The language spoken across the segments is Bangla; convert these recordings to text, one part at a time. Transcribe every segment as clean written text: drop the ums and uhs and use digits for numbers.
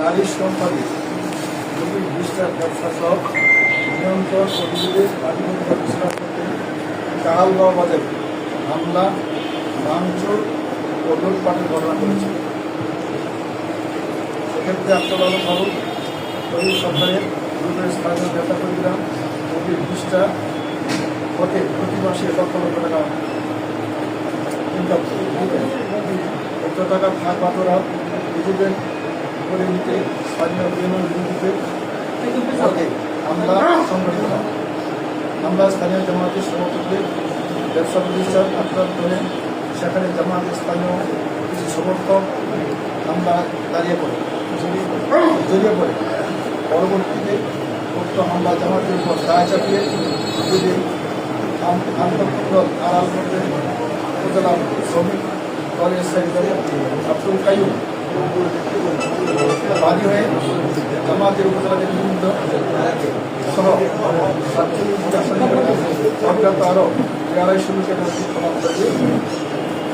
নারী সম্পাদী জমির বিস্তার ব্যবসা সহ নিয়ন্ত্রণ ও নিজেদের আধিপত্য বিস্তার করতে কাহালগাঁও বাজারে হামলা, ভাঙচুর ও লুটপাটের ঘটনা করেছে। সেক্ষেত্রে আত্মবাদক বাবু শরীর সরকারের গ্রুপের স্থানীয় নেতাকর্মীরা জমির বিস্তার হতে প্রতি মাসে লক্ষ লক্ষ টাকা ইনকাম এত টাকা ভাগ বাটোয়ারা নিজেদের করে নিতে স্থানীয় বিনিয়োগ গ্রুপের মধ্যে হামলা সংগঠিত হয়। হামলা স্থানীয় জামায়াতের সমর্থকদের ব্যবসা প্রতিষ্ঠান আক্রান্ত করে সেখানে জামায়াতের স্থানীয় কিছু সমর্থক হামলা জড়িয়ে পড়ে। পরবর্তীতে উক্ত হামলা জামায়াতের উপর দায় চাপিয়ে যদি আন্তঃপ্রদ আড়াল করতে উপজেলা শ্রমিক দলের সেক্রেটারি আব্দুল কাইয়ুম বাদী হয়ে জামায়াতের উপজেলা নেতৃবৃন্দ সহ 47 অজ্ঞাত আরও 250 লোকের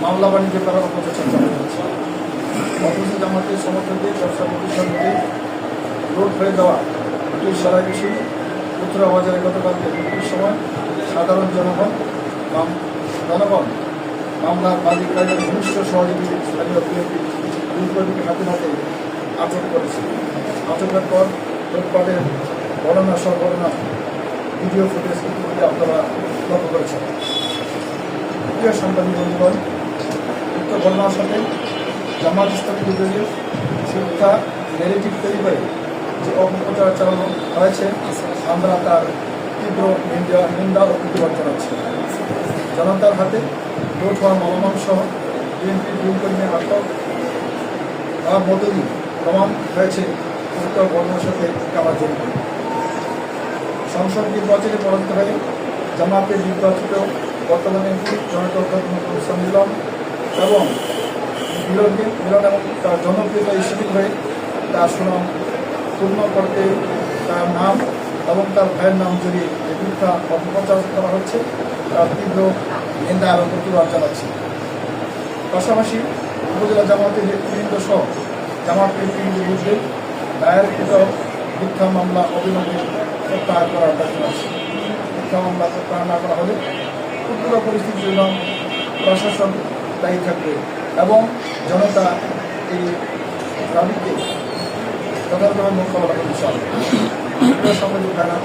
মামলা বাণিজ্য করার অপচেষ্টা চালানো হয়েছে। অথচ জামাতের সমর্থকদের ব্যবসা প্রতিষ্ঠানকে রোড হয়ে দেওয়া দুই সারাবেশি উত্তরা বাজারে গতকালকে দুপুরের সময় সাধারণ জনগণ মামলার বাদীকারীর ঘনিষ্ঠ সহযোগী স্থানীয় বিএনপি দুই কর্মীকে হাতে হাতে আটক করেছে। আটকের পর লুটপাটের ঘটনা সহ ঘটনা ভিডিও ফুটেজ ইতিমধ্যে আপনারা লক্ষ্য করেছেন। প্রিয় সাংবাদিক বন্ধুগণ, উক্ত ঘটনার সাথে জামাত ইসলামী বিরোধী শিক্ষা নেগেটিভ তৈরি করে যে অপপ্রচার চালানো হয়েছে আমরা তার তীব্র নিন্দা ও প্রতিবাদ জানাচ্ছি। জনতার হাতে লুট হওয়া মালামাল সহ বিএনপির দুই কর্মী আটক তার মধ্য দিয়ে প্রমাণ হয়েছে উক্ত ঘটনার সাথে কারা জড়িত। সংসদ নির্বাচনে পরাজিত হয়ে জামাতের নির্বাচিত বর্তমান এমপি জনতা মিলন এবং তার জনপ্রিয়তা স্থির হয়ে তার সুনাম পূর্ণ করতে তার নাম এবং তার ভাইয়ের নাম জড়িয়ে যে মিথ্যা অপপ্রচার করা হচ্ছে তার তীব্র নিন্দা এবং প্রতিবাদ জানাচ্ছি। পাশাপাশি উপজেলা জামাতের নেতৃবৃন্দ সহ জামাত নেতৃবৃন্দের বিরুদ্ধে দায়েরকৃত মিথ্যা মামলা অবিলম্বে প্রত্যাহার করার দাবি আছে। মিথ্যা মামলা প্রত্যাহার না করা হলে পুরো পরিস্থিতির জন্য প্রশাসন দায়ী থাকবে এবং জনতা এই দাবিকে যথাযথভাবে মোকাবেলা করতে চাবে। সামাজিক ধারা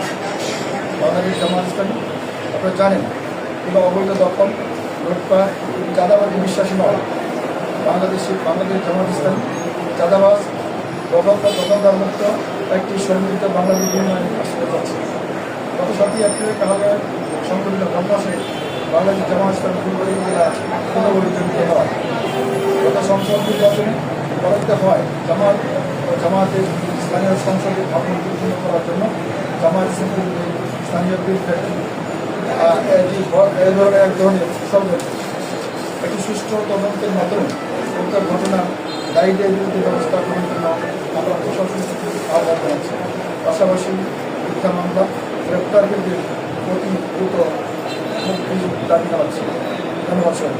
বাংলাদেশ জামাত ইসলামী আপনারা জানেন কিংবা অবৈধ দখল লুটপাট চাঁদাবাদী বিশ্বাসী নয়। বাংলাদেশ জামাত ইসলামী চাঁদাবাজ দখলদার মুক্ত একটি সম্মিলিত বাংলাদেশ ইউনিয়নের আসতে যাচ্ছে। গত 7 এপ্রিলে কাহালগাঁও সংঘটিত ঘটনাসে বাংলাদেশ জামাত ইসলামী ফুলবাড়ি জেলা পুনর্গঠিত হয়। গত সংসদ নির্বাচনে পরাজিত হয় জামাতের স্থানীয় সংসদে ভবন বিচ্ছিন্ন করার জন্য জামাত ইসলামী স্থানীয় বিরুদ্ধে এক ধরনের একটি সুষ্ঠু তদন্তের মাধ্যমে উক্ত ঘটনার দায়ীদের বিরুদ্ধে ব্যবস্থা গ্রহণের জন্য আমরা প্রশাসনের আহ্বান জানাচ্ছি। পাশাপাশি মিথ্যা মামলা গ্রেপ্তারদের প্রতি দ্রুত মুক্তি দাবি জানাচ্ছি। ধন্যবাদ সবাই।